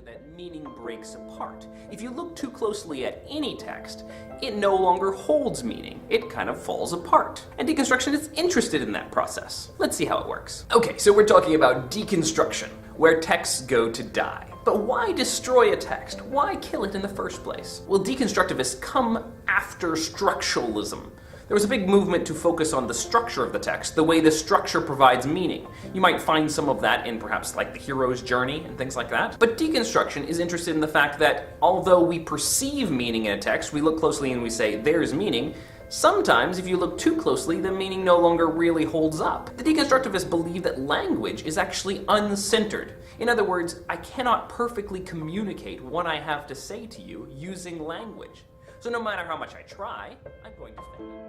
that meaning breaks apart. If you look too closely at any text, it no longer holds meaning. It kind of falls apart. And deconstruction is interested in that process. Let's see how it works. Okay, so we're talking about deconstruction, where texts go to die. But why destroy a text? Why kill it in the first place? Well, deconstructivists come after structuralism. There was a big movement to focus on the structure of the text, the way the structure provides meaning. You might find some of that in perhaps like the hero's journey and things like that. But deconstruction is interested in the fact that although we perceive meaning in a text, we look closely and we say, there's meaning, sometimes if you look too closely, the meaning no longer really holds up. The deconstructivists believe that language is actually uncentered. In other words, I cannot perfectly communicate what I have to say to you using language. So no matter how much I try, I'm going to fail.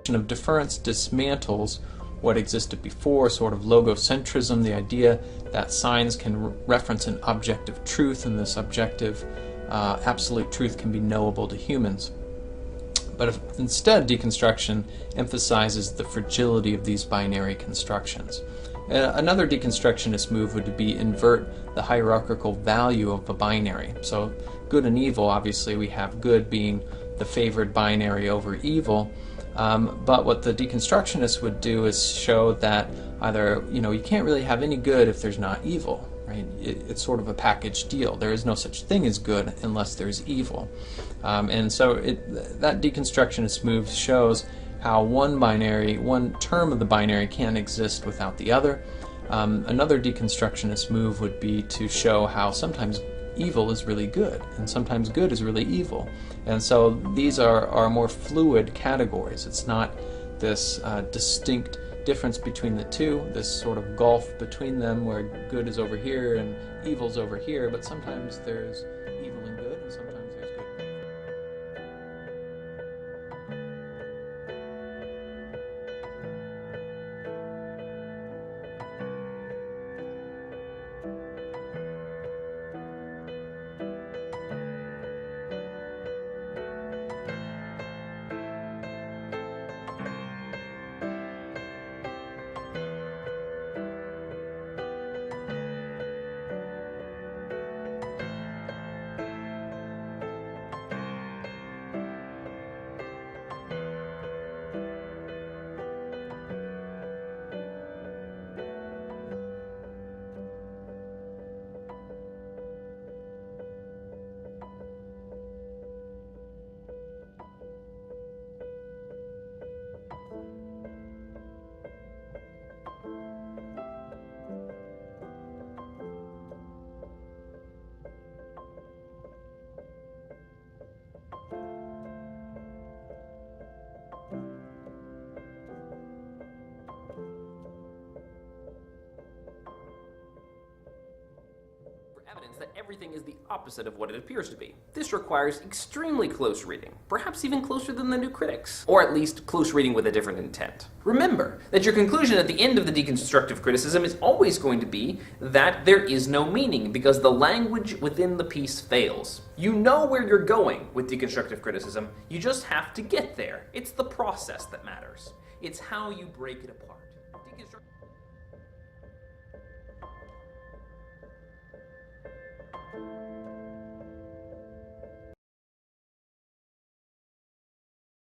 Of deference dismantles what existed before, sort of logocentrism, the idea that signs can reference an objective truth, and this objective absolute truth can be knowable to humans. But instead, deconstruction emphasizes the fragility of these binary constructions. Another deconstructionist move would be invert the hierarchical value of a binary. So good and evil, obviously we have good being the favored binary over evil. But what the deconstructionists would do is show that either, you can't really have any good if there's not evil, right? It's sort of a package deal. There is no such thing as good unless there's evil. And so that deconstructionist move shows how one term of the binary can't exist without the other. Another deconstructionist move would be to show how sometimes evil is really good, and sometimes good is really evil. And so these are more fluid categories. It's not this distinct difference between the two, this sort of gulf between them where good is over here and evil's over here, but sometimes there's evil and good, and sometimes there's good and evil. Evidence that everything is the opposite of what it appears to be. This requires extremely close reading, perhaps even closer than the new critics, or at least close reading with a different intent. Remember that your conclusion at the end of the deconstructive criticism is always going to be that there is no meaning because the language within the piece fails. You know where you're going with deconstructive criticism, you just have to get there. It's the process that matters. It's how you break it apart.